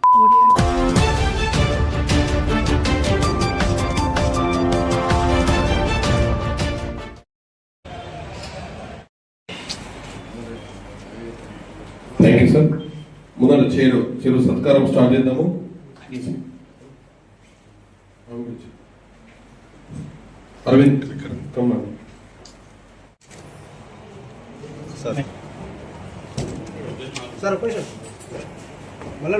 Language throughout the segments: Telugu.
Thank you sir. ముందర చెరు సత్కారం స్టార్ట్ చేద్దాము. అరవింద్ కమ్మా సార్. సార్ ఒక నిమిషం మళ్ళీ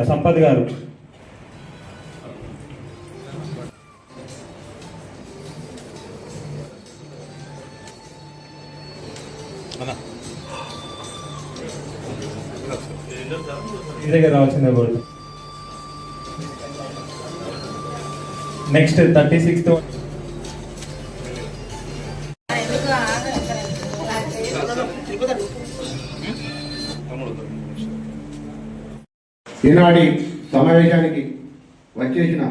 సంపత్ గారు దగ్గర రావాల్సిందే కోరుతూ. నెక్స్ట్ 36th ఈనాటి సమావేశానికి వచ్చేసిన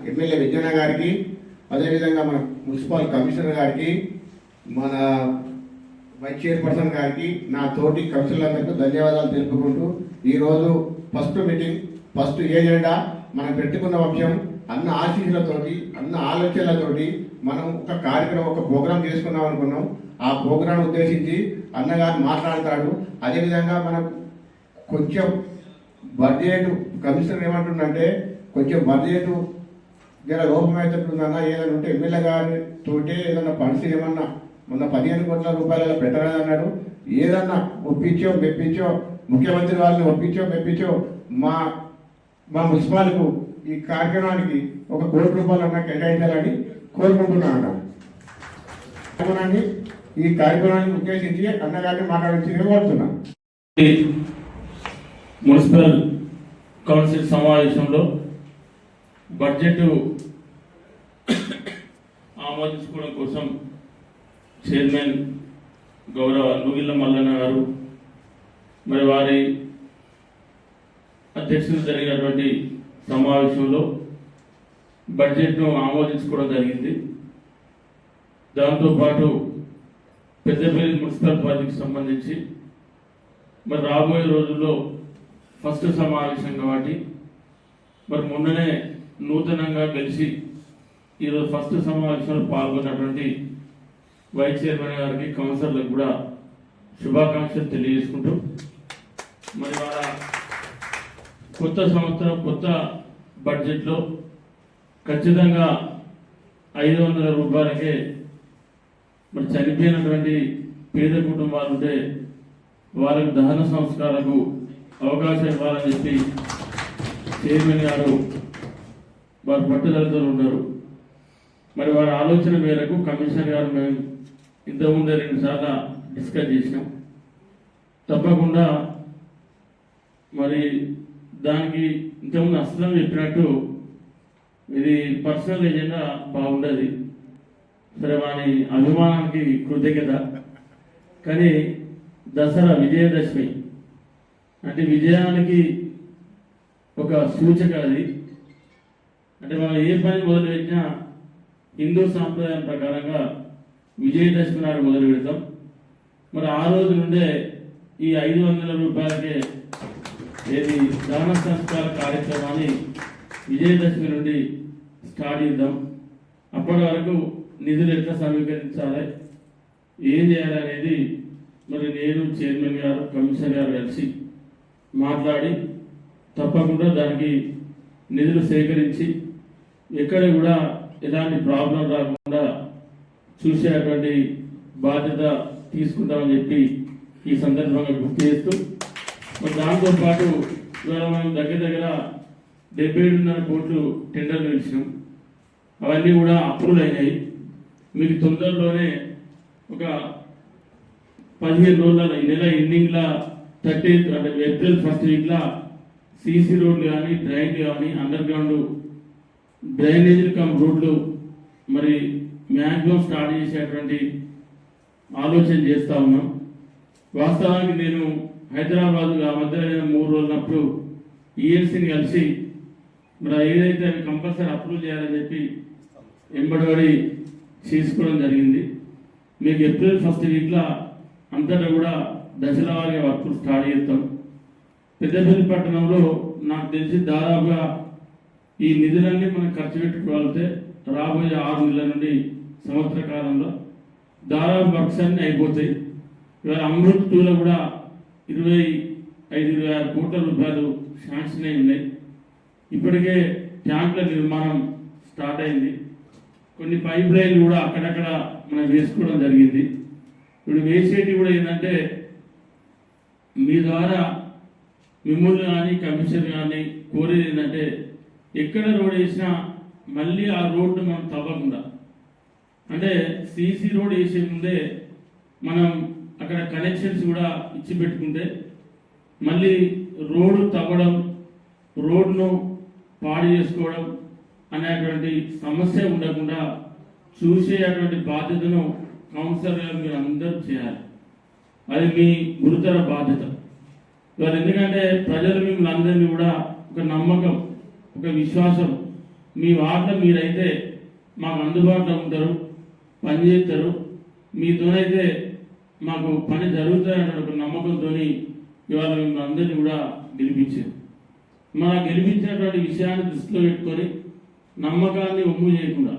ఎమ్మెల్యే విజయన్న గారికి, అదేవిధంగా మన మున్సిపల్ కమిషనర్ గారికి, మన వైస్ చైర్పర్సన్ గారికి, నా తోటి కమిషనర్లందరికీ ధన్యవాదాలు తెలుపుకుంటూ, ఈరోజు ఫస్ట్ మీటింగ్, ఫస్ట్ ఏజెండా మనం పెట్టుకున్న అంశం అన్న ఆశీస్సులతోటి, అన్న ఆలోచనలతోటి మనం ఒక కార్యక్రమం, ఒక ప్రోగ్రాం చేసుకుందాం అనుకున్నాం. ఆ ప్రోగ్రాం ఉద్దేశించి అన్నగారు మాట్లాడతాడు. అదేవిధంగా మనం కొంచెం బడ్జెట్ కమిషనర్ ఏమంటుందంటే కొంచెం బడ్జెట్ జర లోపమైనట్టుందన్నా, ఏదైనా ఉంటే ఎమ్మెల్యే గారితోటే ఏదన్నా ఫండ్స్ ఏమన్నా మొన్న 15 కోట్ల రూపాయల పెట్టరాదన్నాడు. ఏదన్నా ఒప్పించో మెప్పించో, ముఖ్యమంత్రి వాళ్ళని ఒప్పించో మెప్పించో మా మున్సిపాల్కు ఈ కార్యక్రమానికి 1 కోటి రూపాయలన్నా కేటాయించాలని కోరుకుంటున్నాను. ఈ కార్యక్రమాన్ని ఉద్దేశించి అన్నగారిని మాట్లాడించి కోరుతున్నాను. మున్సిపల్ కౌన్సిల్ సమావేశంలో బడ్జెట్ ఆమోదించుకోవడం కోసం చైర్మన్ గౌరవ నుగిళ్ళ మల్లన్న గారు మరి వారి అధ్యక్షతన జరిగినటువంటి సమావేశంలో బడ్జెట్ను ఆమోదించుకోవడం జరిగింది. దాంతోపాటు పెద్దపల్లి మున్సిపల్ ప్రాజెక్టు సంబంధించి మరి రాబోయే రోజుల్లో ఫస్ట్ సమావేశం కాబట్టి మరి మొన్ననే నూతనంగా కలిసి ఈరోజు ఫస్ట్ సమావేశంలో పాల్గొన్నటువంటి వైస్ చైర్మన్ గారికి, కౌన్సిలర్లకు కూడా శుభాకాంక్షలు తెలియజేసుకుంటూ మరి వాళ్ళ కొత్త సంవత్సరం కొత్త బడ్జెట్లో ఖచ్చితంగా 500 రూపాయలకే మరి చనిపోయినటువంటి పేద కుటుంబాలు ఉంటే వాళ్ళకి దహన సంస్కారాలకు అవకాశం ఇవ్వాలని చెప్పి చైర్మన్ గారు వారు పట్టుదలతో ఉన్నారు. మరి వారి ఆలోచన మేరకు కమిషనర్ గారు మేము ఇంతకుముందే 2 సార్లు డిస్కస్ చేసినాం. తప్పకుండా మరి దానికి ఇంతకుముందు అస్లం చెప్పినట్టు ఇది పర్సనల్ ఏజెండా బాగుండదు. సరే వారి అభిమానానికి కృతజ్ఞత. కానీ దసరా విజయదశమి అంటే విజయానికి ఒక సూచక అది. అంటే మనం ఏ పని మొదలుపెట్టినా హిందూ సాంప్రదాయం ప్రకారంగా విజయదశమి నాడు మొదలు పెడతాం. మరి ఆ రోజు నుండే ఈ 500 రూపాయలకే ఏది దాన సంస్కార కార్యక్రమాన్ని విజయదశమి నుండి స్టార్ట్ చేద్దాం. అప్పటి వరకు నిధులు ఎట్లా సమీకరించాలి, ఏం చేయాలనేది మరి నేను, చైర్మన్ గారు, కమిషనర్ గారు కలిసి మాట్లాడి తప్పకుండా దానికి నిధులు సేకరించి ఎక్కడ కూడా ఎలాంటి ప్రాబ్లం రాకుండా చూసేటువంటి బాధ్యత తీసుకుంటామని చెప్పి ఈ సందర్భంగా గుర్తు చేస్తూ మరి దాంతోపాటు ఇవాళ మనం దగ్గర 77.5 కోట్లు టెండర్లు ఇచ్చినాం. అవన్నీ కూడా అప్రూవల్ అయినాయి. మీకు తొందరలోనే ఒక 15 రోజుల ఈ నెల ఎండింగ్లా 30th అంటే ఏప్రిల్ 1st వీక్లా సీసీ రోడ్లు కానీ, డ్రైన్లు కానీ, అండర్ గ్రౌండ్ డ్రైనేజీలు రోడ్లు మరి మ్యాక్సిమం స్టార్ట్ చేసేటువంటి ఆలోచన చేస్తూ ఉన్నాం. వాస్తవానికి నేను హైదరాబాద్ ఆ మధ్య 3 రోజులప్పుడు ఈఎల్సీని కలిసి మరి ఏదైతే అవి కంపల్సరీ అప్రూవ్ చేయాలని చెప్పి ఎంబడి చేసుకోవడం జరిగింది. మీకు ఏప్రిల్ 1st వీక్లో అంతటా కూడా దశల వారీగా వర్కులు స్టార్ట్ చేస్తాం. పెద్దపల్లి పట్టణంలో నాకు తెలిసి దాదాపుగా ఈ నిధులన్నీ మనం ఖర్చు పెట్టుకోగలిగితే రాబోయే 6 నెలల నుండి సంవత్సర కాలంలో దాదాపు వర్క్స్ అన్నీ అయిపోతాయి. ఇవాళ అమృత్ 2లో కూడా 25-26 కోట్ల రూపాయలు శాంక్షన్ అయి ఉన్నాయి. ఇప్పటికే ట్యాంకుల నిర్మాణం స్టార్ట్ అయింది. కొన్ని పైప్ లైన్లు కూడా అక్కడక్కడ మనం వేసుకోవడం జరిగింది. ఇప్పుడు వేసేటి కూడా ఏంటంటే మీ ద్వారా మిమ్మల్ని కానీ కమిషనర్ కానీ కోరేది ఏంటంటే ఎక్కడ రోడ్ వేసినా మళ్ళీ ఆ రోడ్డు మనం తవ్వకుండా, అంటే సీసీ రోడ్ వేసే ముందే మనం అక్కడ కనెక్షన్స్ కూడా ఇచ్చి పెట్టుకుంటే మళ్ళీ రోడ్డు తవ్వడం, రోడ్ను పాడు చేసుకోవడం అనేటువంటి సమస్య ఉండకుండా చూసేటువంటి బాధ్యతను కౌన్సిలర్ గారు మీరు అందరూ చేయాలి. అది మీ గురుతర బాధ్యత. ఇవాళ ఎందుకంటే ప్రజలు మిమ్మల్ని అందరినీ కూడా ఒక నమ్మకం, ఒక విశ్వాసం, మీ వార్త మీరైతే మాకు అందుబాటులో ఉంటారు, పని చేస్తారు, మీతోనైతే మాకు పని జరుగుతాయన్న ఒక నమ్మకంతో ఇవాళ మిమ్మల్ని అందరినీ కూడా గెలిపించారు. మన గెలిపించినటువంటి విషయాన్ని దృష్టిలో పెట్టుకొని నమ్మకాన్ని ఒమ్ము చేయకుండా,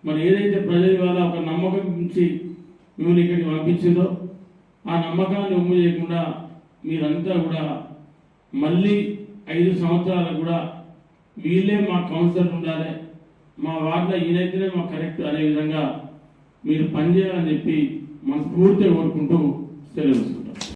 మరి ఏదైతే ప్రజలు ఇవాళ ఒక నమ్మకం నుంచి మిమ్మల్ని ఇక్కడికి పంపించిందో ఆ నమ్మకాన్ని ఒమ్ము చేయకుండా మీరంతా కూడా మళ్ళీ 5 సంవత్సరాలకు కూడా వీళ్ళే మా కౌన్సిలర్ ఉండాలి, మా వార్డులో ఈయనైతేనే మా కరెక్ట్ అనే విధంగా మీరు పనిచేయాలని చెప్పి మనస్ఫూర్తిగా కోరుకుంటూ సెలవు.